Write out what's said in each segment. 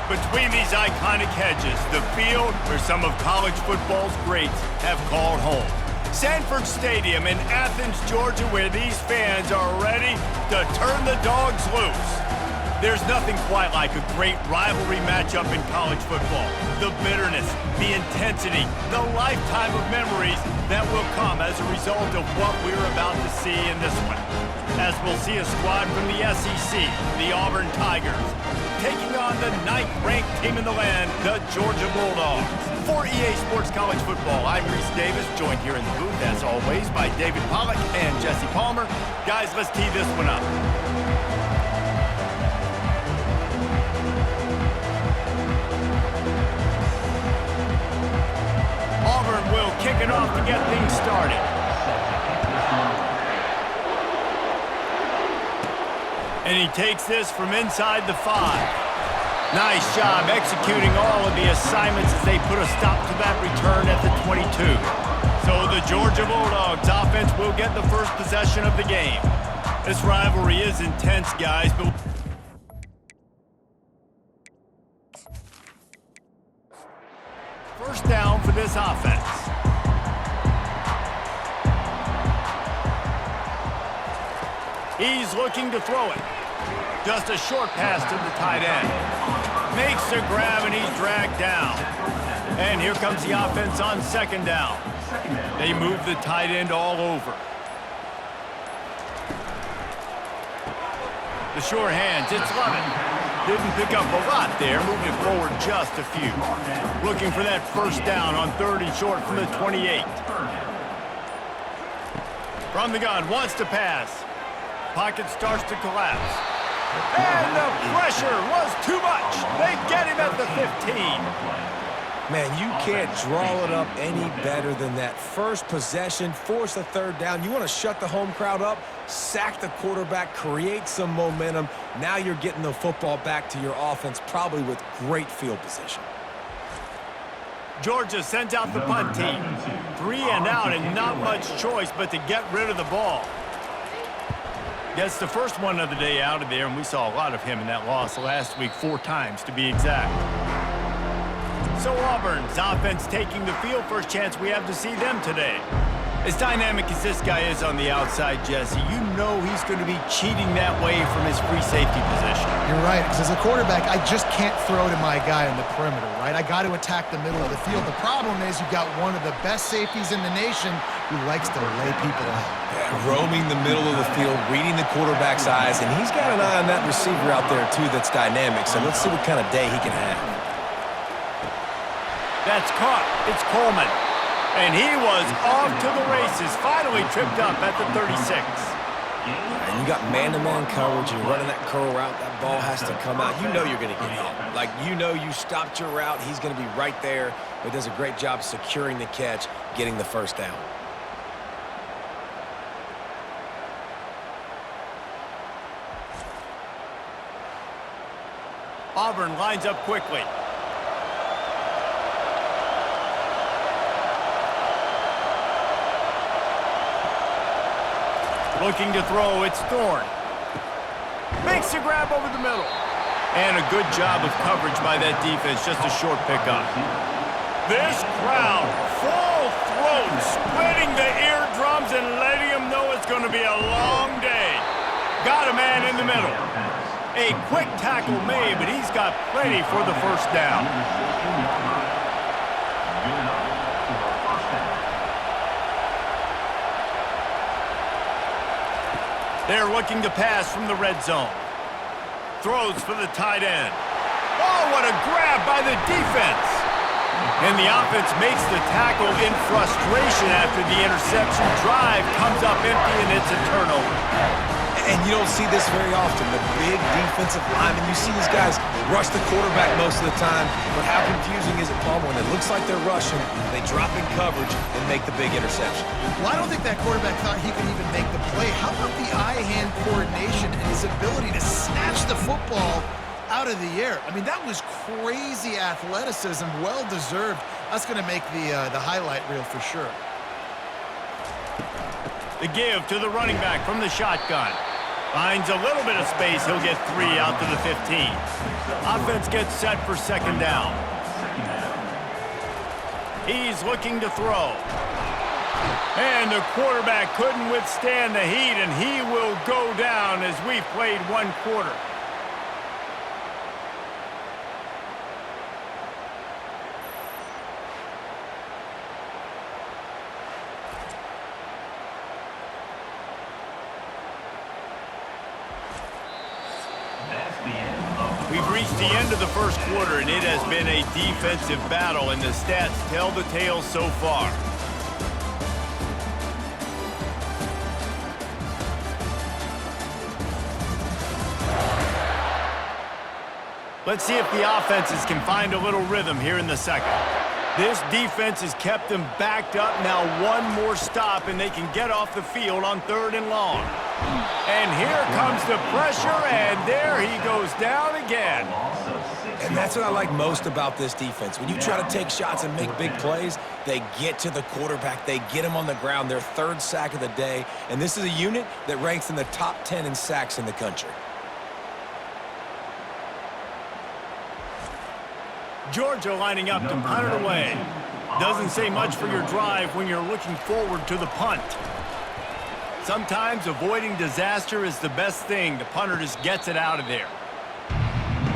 Between these iconic hedges, the field where some of college football's greats have called home. Sanford Stadium in Athens, Georgia, where these fans are ready to turn the dogs loose. There's nothing quite like a great rivalry matchup in college football. The bitterness, the intensity, the lifetime of memories that will come as a result of what we're about to see in this one. As we'll see a squad from the SEC, the Auburn Tigers, taking on the 9th-ranked team in the land, the Georgia Bulldogs. For EA Sports College Football, I'm Reese Davis, joined here in the booth, as always, by David Pollack and Jesse Palmer. Guys, let's tee this one up. Auburn will kick it off to get things started. And he takes this from inside the 5. Nice job executing all of the assignments as they put a stop to that return at the 22. So the Georgia Bulldogs offense will get the first possession of the game. This rivalry is intense, guys, but first down for this offense. He's looking to throw it. Just a short pass to the tight end. Makes the grab and he's dragged down. And here comes the offense on second down. They move the tight end all over. The sure hands, it's Lovett. Didn't pick up a lot there, moving forward just a few. Looking for that first down on 3rd and short from the 28. From the gun, wants to pass. Pocket starts to collapse. And the pressure was too much. They get him at the 15. Man, you can't draw it up any better than that. First possession, force a 3rd down. You want to shut the home crowd up, sack the quarterback, create some momentum. Now you're getting the football back to your offense, probably with great field position. Georgia sends out the punt team. 3 and out and not much choice but to get rid of the ball. Gets the first one of the day out of there, and we saw a lot of him in that loss last week, 4 times to be exact. So Auburn's offense taking the field, first chance we have to see them today. As dynamic as this guy is on the outside, Jesse, you know he's going to be cheating that way from his free safety position. You're right, because as a quarterback, I just can't throw to my guy on the perimeter, right? I got to attack the middle of the field. The problem is you've got one of the best safeties in the nation who likes to lay people out. Yeah, roaming the middle of the field, reading the quarterback's eyes, and he's got an eye on that receiver out there, too, that's dynamic. So let's see what kind of day he can have. That's caught. It's Coleman. And he was off to the races, finally tripped up at the 36. And you got man-to-man coverage, you're running that curl route, that ball has to come out. You know you're going to get hit. Like, you know you stopped your route, he's going to be right there. But does a great job securing the catch, getting the first down. Auburn lines up quickly. Looking to throw, it's Thorne. Makes a grab over the middle. And a good job of coverage by that defense, just a short pickup. This crowd, full throat, splitting the eardrums and letting them know it's going to be a long day. Got a man in the middle. A quick tackle made, but he's got plenty for the first down. They're looking to pass from the red zone. Throws for the tight end. Oh, what a grab by the defense. And the offense makes the tackle in frustration after the interception. Drive comes up empty, and it's a turnover. And you don't see this very often, the big defensive linemen. You see these guys rush the quarterback most of the time, but how confusing is it, Paul, when it looks like they're rushing, they drop in coverage and make the big interception? Well, I don't think that quarterback thought he could even make the play. How about the eye-hand coordination and his ability to snatch the football out of the air? I mean, that was crazy athleticism, well-deserved. That's going to make the highlight reel for sure. The give to the running back from the shotgun. Finds a little bit of space. He'll get 3 out to the 15. Offense gets set for second down. He's looking to throw. And the quarterback couldn't withstand the heat, and he will go down as we've played 1 quarter. We've reached the end of the first quarter, and it has been a defensive battle, and the stats tell the tale so far. Let's see if the offenses can find a little rhythm here in the second. This defense has kept them backed up. Now 1 more stop, and they can get off the field on 3rd and long. And here comes the pressure, and there he goes down again. And that's what I like most about this defense. When you try to take shots and make big plays, they get to the quarterback. They get him on the ground. Their 3rd sack of the day. And this is a unit that ranks in the top 10 in sacks in the country. Georgia lining up to punt it away. Doesn't say much for your drive when you're looking forward to the punt. Sometimes avoiding disaster is the best thing. The punter just gets it out of there.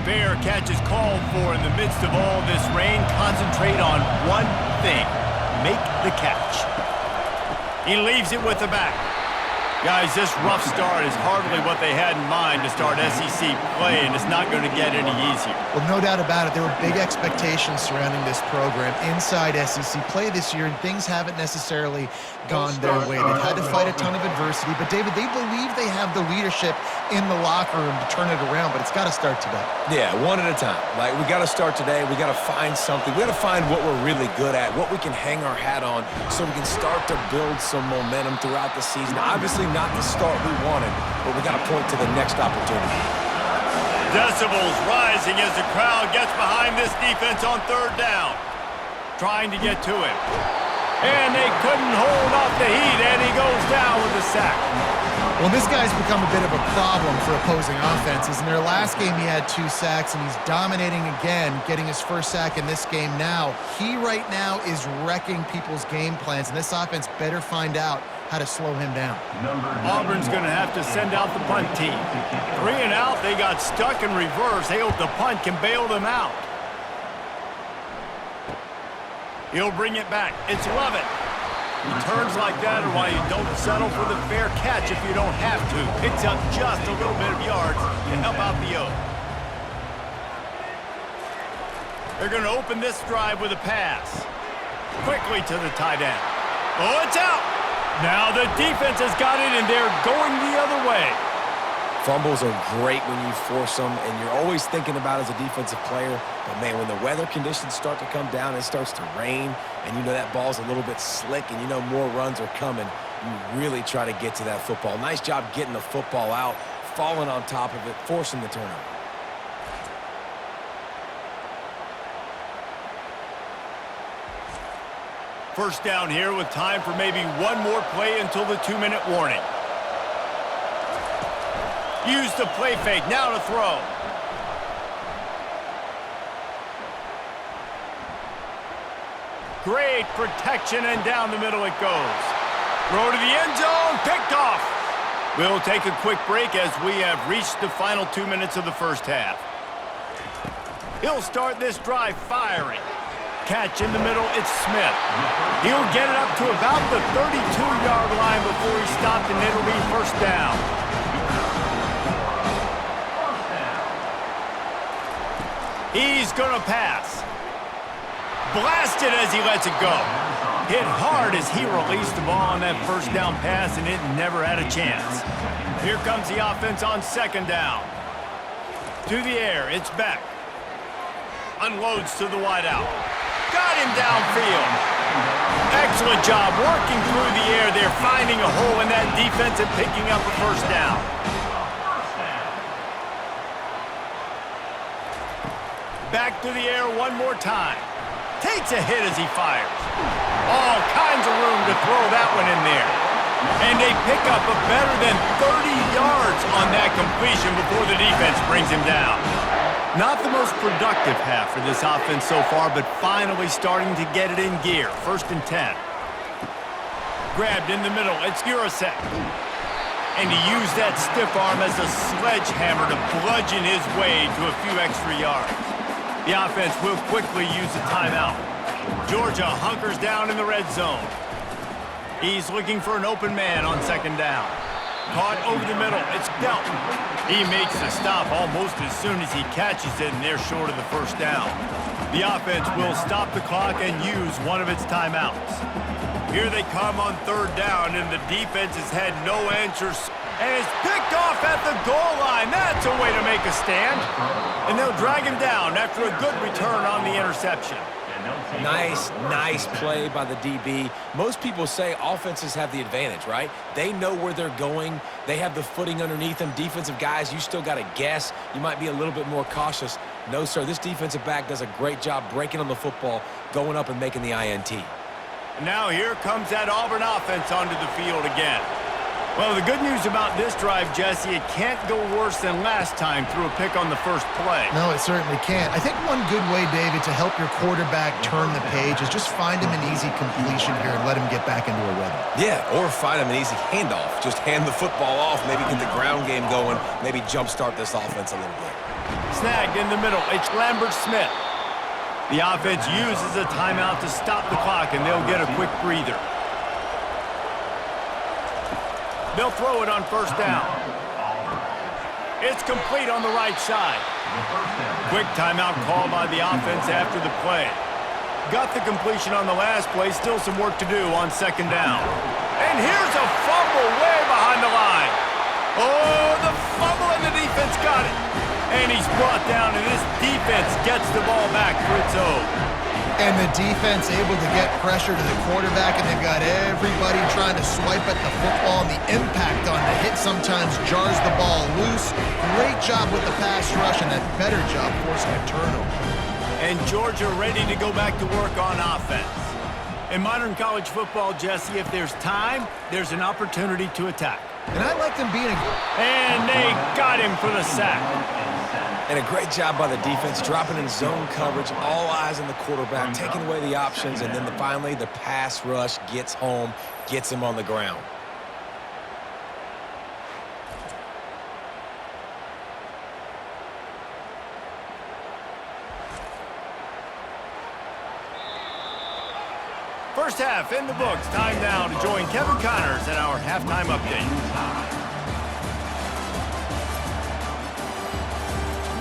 Fair catch is called for in the midst of all this rain. Concentrate on one thing. Make the catch. He leaves it with the back. Guys, this rough start is hardly what they had in mind to start SEC play, and it's not going to get any easier. Well, no doubt about it. There were big expectations surrounding this program inside SEC play this year, and things haven't necessarily gone their way. They've had to fight a ton of adversity, but, David, they believe they have the leadership in the locker room to turn it around, but it's got to start today. Yeah, 1 at a time. Like, we got to start today. We got to find something. We got to find what we're really good at, what we can hang our hat on so we can start to build some momentum throughout the season. Obviously, not the start we wanted, but we got to point to the next opportunity. Decibels rising as the crowd gets behind this defense on 3rd down. Trying to get to it. And they couldn't hold off the heat, and he goes down with a sack. Well, this guy's become a bit of a problem for opposing offenses. In their last game, he had 2 sacks, and he's dominating again, getting his 1st sack in this game now. He right now is wrecking people's game plans, and this offense better find out how to slow him down. Auburn's going to have to send out the punt team. 3 and out, they got stuck in reverse. They hope the punt can bail them out. He'll bring it back. It's Lovett. Returns like that are why you don't settle for the fair catch if you don't have to. Picks up just a little bit of yards to help out the Oak. They're going to open this drive with a pass. Quickly to the tight end. Oh, it's out! Now the defense has got it, and they're going the other way. Fumbles are great when you force them, and you're always thinking about it as a defensive player. But, man, when the weather conditions start to come down, it starts to rain, and you know that ball's a little bit slick, and you know more runs are coming, you really try to get to that football. Nice job getting the football out, falling on top of it, forcing the turnover. First down here with time for maybe 1 more play until the 2-minute warning. Use the play fake, now to throw. Great protection, and down the middle it goes. Throw to the end zone, picked off. We'll take a quick break as we have reached the final 2 minutes of the first half. He'll start this drive firing. Catch in the middle, it's Smith. He'll get it up to about the 32-yard line before he stopped, and it'll be first down. He's going to pass. Blasted as he lets it go. Hit hard as he released the ball on that first down pass, and it never had a chance. Here comes the offense on 2nd down. To the air, it's Beck. Unloads to the wideout. Got him downfield. Excellent job working through the air. They're finding a hole in that defense and picking up a first down. Back to the air 1 more time. Takes a hit as he fires. All kinds of room to throw that one in there. And they pick up a better than 30 yards on that completion before the defense brings him down. Not the most productive half for this offense so far, but finally starting to get it in gear. 1st and 10. Grabbed in the middle. It's Urasek. And he used that stiff arm as a sledgehammer to bludgeon his way to a few extra yards. The offense will quickly use a timeout. Georgia hunkers down in the red zone. He's looking for an open man on 2nd down. Caught over the middle. It's Delton. He makes the stop almost as soon as he catches it, and they're short of the 1st down. The offense will stop the clock and use one of its timeouts. Here they come on 3rd down, and the defense has had no answers. And it's picked off at the goal line. That's a way to make a stand. And they'll drag him down after a good return on the interception. Nice play by the DB. Most people say offenses have the advantage, right? They know where they're going. They have the footing underneath them. Defensive guys, you still got to guess. You might be a little bit more cautious. No, sir, this defensive back does a great job breaking on the football, going up and making the INT. Now here comes that Auburn offense onto the field again. Well, the good news about this drive, Jesse, it can't go worse than last time through a pick on the first play. No, it certainly can't. I think one good way, David, to help your quarterback turn the page is just find him an easy completion here and let him get back into a rhythm. Yeah, or find him an easy handoff. Just hand the football off, maybe get the ground game going, maybe jumpstart this offense a little bit. Snagged in the middle. It's Lambert-Smith. The offense uses a timeout to stop the clock, and they'll get a quick breather. They'll throw it on 1st down. It's complete on the right side. Quick timeout call by the offense after the play. Got the completion on the last play. Still some work to do on 2nd down. And here's a fumble way behind the line. Oh, the fumble, and the defense got it. And he's brought down, and this defense gets the ball back for its own. And the defense able to get pressure to the quarterback, and they've got everybody trying to swipe at the football, and the impact on the hit sometimes jars the ball loose. Great job with the pass rush, and a better job forcing a turnover. And Georgia ready to go back to work on offense. In modern college football, Jesse, if there's time, there's an opportunity to attack. And I like them being And they got him for the sack. And a great job by the defense, dropping in zone coverage, all eyes on the quarterback, taking away the options, and then finally the pass rush gets home, gets him on the ground. First half in the books. Time now to join Kevin Connors in our halftime update.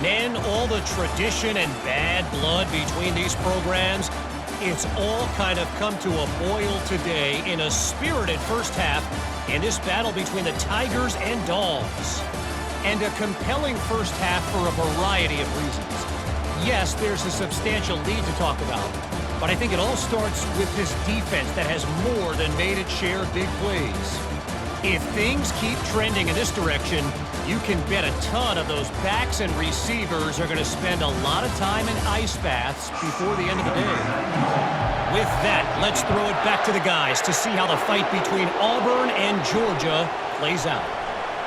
Men, all the tradition and bad blood between these programs, it's all kind of come to a boil today in a spirited first half in this battle between the Tigers and Dogs. And a compelling first half for a variety of reasons. Yes, there's a substantial lead to talk about, but I think it all starts with this defense that has more than made its share of big plays. If things keep trending in this direction, you can bet a ton of those backs and receivers are going to spend a lot of time in ice baths before the end of the day. With that, let's throw it back to the guys to see how the fight between Auburn and Georgia plays out.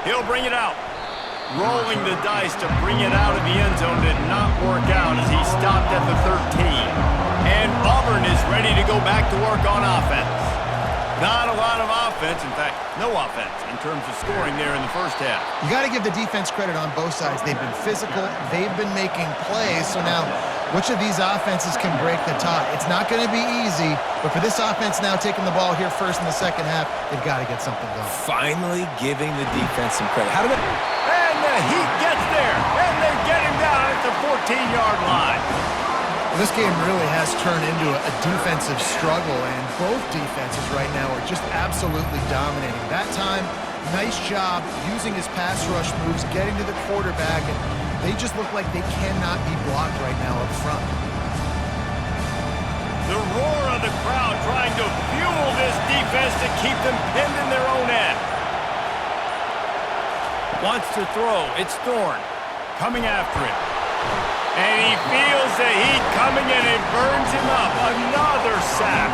He'll bring it out. Rolling the dice to bring it out of the end zone did not work out as he stopped at the 13. And Auburn is ready to go back to work on offense. Not a lot of offense, in fact, no offense in terms of scoring there in the first half. You got to give the defense credit on both sides. They've been physical. They've been making plays. So now, which of these offenses can break the tie? It's not going to be easy, but for this offense now taking the ball here first in the second half, they've got to get something going. Finally giving the defense some credit. How did it? And the Heat gets there, and they get him down at the 14-yard line. This game really has turned into a defensive struggle, and both defenses right now are just absolutely dominating. That time, nice job using his pass rush moves, getting to the quarterback, and they just look like they cannot be blocked right now up front. The roar of the crowd trying to fuel this defense to keep them pinned in their own end. Wants to throw. It's Thorne coming after him. And he feels the heat coming in and burns him up. Another sack.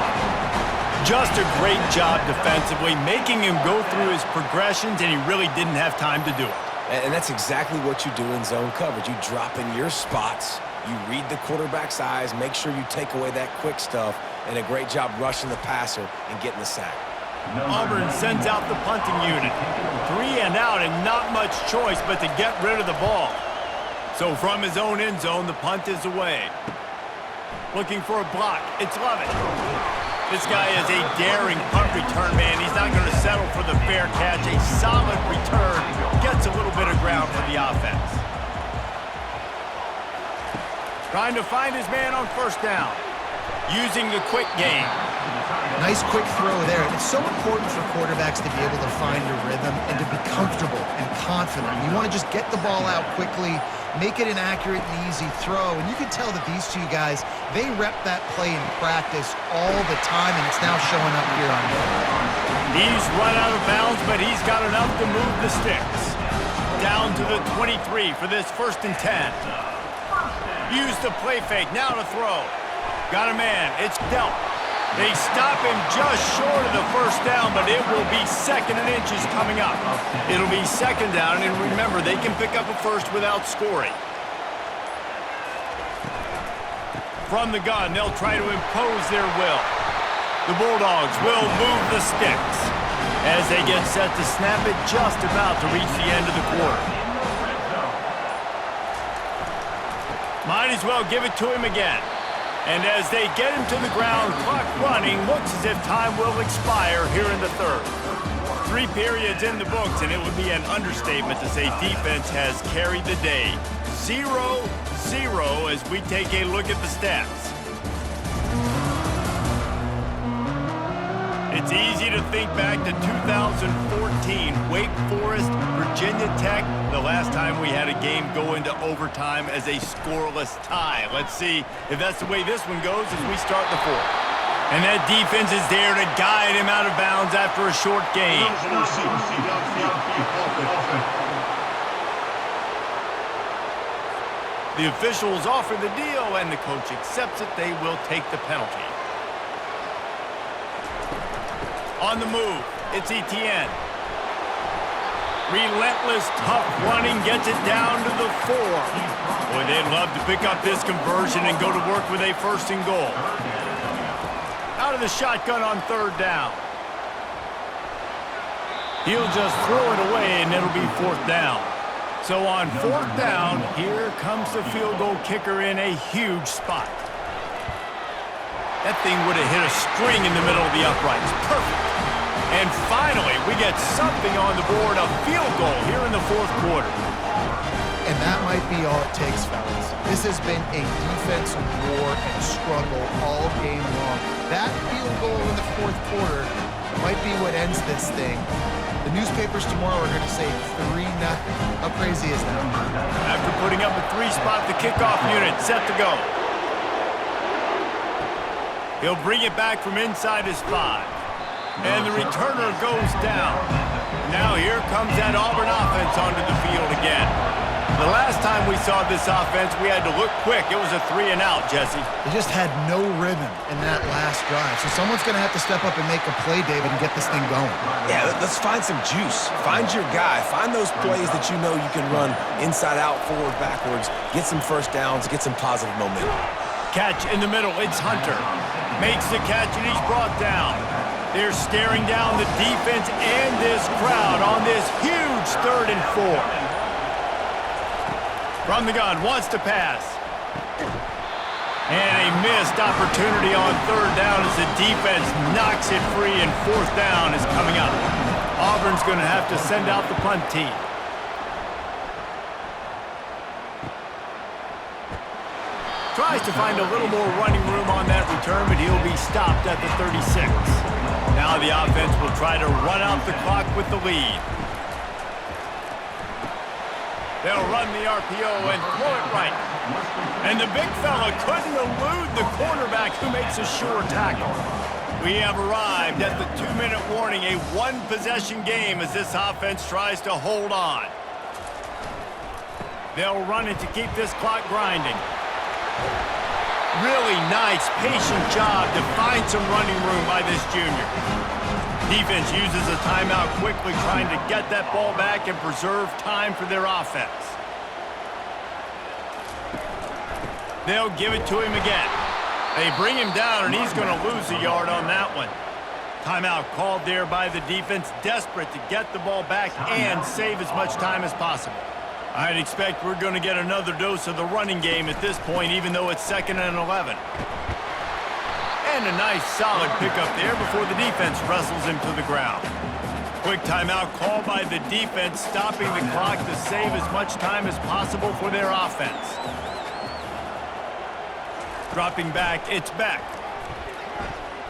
Just a great job defensively, making him go through his progressions, and he really didn't have time to do it. And that's exactly what you do in zone coverage. You drop in your spots, you read the quarterback's eyes, make sure you take away that quick stuff, and a great job rushing the passer and getting the sack. Auburn sends out the punting unit. 3 and out and not much choice but to get rid of the ball. So from his own end zone, the punt is away. Looking for a block. It's Lovett. This guy is a daring punt return man. He's not going to settle for the fair catch. A solid return. Gets a little bit of ground for the offense. Trying to find his man on first down. Using the quick game. Nice quick throw there. It's so important for quarterbacks to be able to find a rhythm and to be comfortable and confident. You want to just get the ball out quickly, make it an accurate and easy throw. And you can tell that these two guys, they rep that play in practice all the time, and it's now showing up here on film. He's run out of bounds, but he's got enough to move the sticks. Down to the 23 for this 1st and 10. Use the play fake, now to throw. Got a man, it's dealt. They stop him just short of the first down, but it will be 2nd and inches coming up. It'll be 2nd down, and remember, they can pick up a first without scoring. From the gun, they'll try to impose their will. The Bulldogs will move the sticks as they get set to snap it just about to reach the end of the quarter. Might as well give it to him again. And as they get him to the ground, clock running, looks as if time will expire here in the 3rd. 3 periods in the books, and it would be an understatement to say defense has carried the day. 0-0 as we take a look at the stats. It's easy to think back to 2014, Wake Forest, Virginia Tech, the last time we had a game go into overtime as a scoreless tie. Let's see if that's the way this one goes as we start the 4th. And that defense is there to guide him out of bounds after a short game. The officials offer the deal, and the coach accepts it. They will take the penalty. On the move, it's Etienne. Relentless, tough running, gets it down to the 4. Boy, they'd love to pick up this conversion and go to work with a 1st and goal. Out of the shotgun on 3rd down. He'll just throw it away, and it'll be 4th down. So on 4th down, here comes the field goal kicker in a huge spot. That thing would have hit a string in the middle of the uprights. Perfect. And finally, we get something on the board, a field goal here in the 4th quarter. And that might be all it takes, fellas. This has been a defensive war and struggle all game long. That field goal in the 4th quarter might be what ends this thing. The newspapers tomorrow are going to say 3-0. How crazy is that? After putting up a 3-spot, the kickoff unit set to go. He'll bring it back from inside his 5. And the returner goes down. Now here comes that Auburn offense onto the field again. The last time we saw this offense, we had to look quick. It was a 3 and out, Jesse. They just had no rhythm in that last drive. So someone's going to have to step up and make a play, David, and get this thing going. Yeah, let's find some juice. Find your guy. Find those plays that you know you can run inside out, forward, backwards. Get some first downs. Get some positive momentum. Catch in the middle. It's Hunter. Makes the catch, and he's brought down. They're staring down the defense and this crowd on this huge 3rd and 4. From the gun, wants to pass. And a missed opportunity on 3rd down as the defense knocks it free, and 4th down is coming up. Auburn's going to have to send out the punt team. Tries to find a little more running room on that return, but he'll be stopped at the 36. Now the offense will try to run out the clock with the lead. They'll run the RPO and throw it right. And the big fella couldn't elude the cornerback who makes a sure tackle. We have arrived at the 2-minute warning, a 1-possession game as this offense tries to hold on. They'll run it to keep this clock grinding. Really nice, patient job to find some running room by this junior. Defense uses a timeout quickly, trying to get that ball back and preserve time for their offense. They'll give it to him again. They bring him down, and he's going to lose a yard on that one. Timeout called there by the defense, desperate to get the ball back and save as much time as possible. I'd expect we're going to get another dose of the running game at this point, even though it's 2nd and 11. And a nice solid pickup there before the defense wrestles him to the ground. Quick timeout called by the defense, stopping the clock to save as much time as possible for their offense. Dropping back, it's Beck.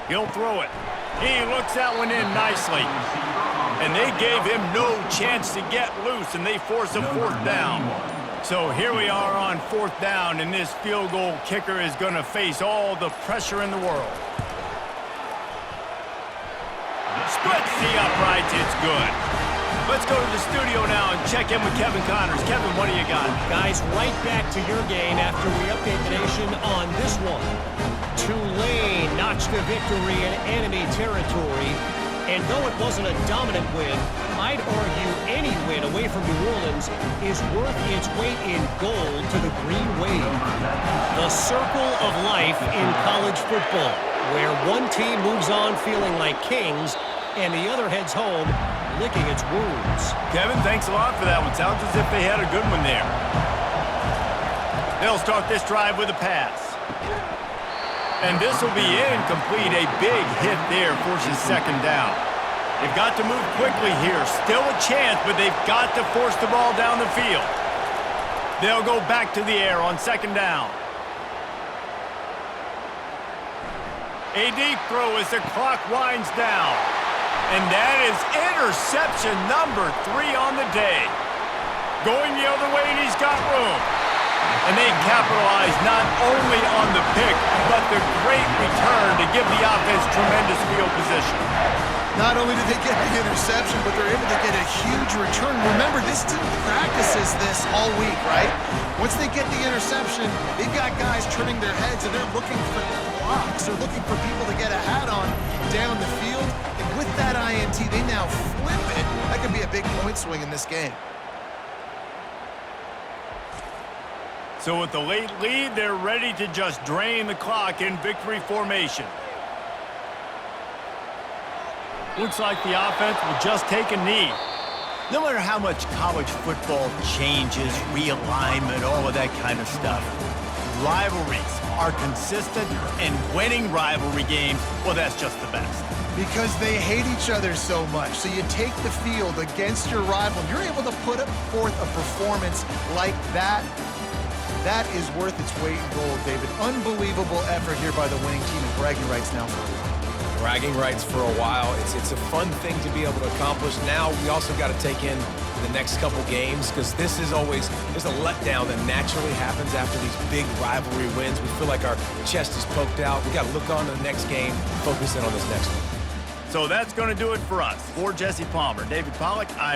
He'll throw it. He looks that one in nicely. And they gave him no chance to get loose, and they force a 4th down. So here we are on 4th down, and this field goal kicker is going to face all the pressure in the world. Splits the uprights, it's good. Let's go to the studio now and check in with Kevin Connors. Kevin, what do you got? Guys, right back to your game after we update the nation on this one. Tulane notched a victory in enemy territory. And though it wasn't a dominant win, I'd argue any win away from New Orleans is worth its weight in gold to the Green Wave. The circle of life in college football, where one team moves on feeling like kings and the other heads home licking its wounds. Kevin, thanks a lot for that one. Sounds as if they had a good one there. They'll start this drive with a pass. And this will be incomplete. A big hit there forces 2nd down. They've got to move quickly here. Still a chance, but they've got to force the ball down the field. They'll go back to the air on 2nd down. A deep throw as the clock winds down. And that is interception number 3 on the day. Going the other way, and he's got room. And they capitalize not only on the pick, but the great return to give the offense tremendous field position. Not only do they get the interception, but they're able to get a huge return. Remember, this team practices this all week, right? Once they get the interception, they've got guys turning their heads, and they're looking for blocks. They're looking for people to get a hat on down the field. And with that INT, they now flip it. That could be a big point swing in this game. So with the late lead, they're ready to just drain the clock in victory formation. Looks like the offense will just take a knee. No matter how much college football changes, realignment, all of that kind of stuff, rivalries are consistent, and winning rivalry games, well, that's just the best. Because they hate each other so much. So you take the field against your rival. You're able to put forth a performance like that. That is worth its weight in gold, David. Unbelievable effort here by the winning team, and bragging rights now for a while. Bragging rights for a while. It's a fun thing to be able to accomplish. Now we also got to take in the next couple games, because this is always, there's a letdown that naturally happens after these big rivalry wins. We feel like our chest is poked out. We got to look on to the next game, focus in on this next one. So that's going to do it for us. For Jesse Palmer, David Pollack, I'm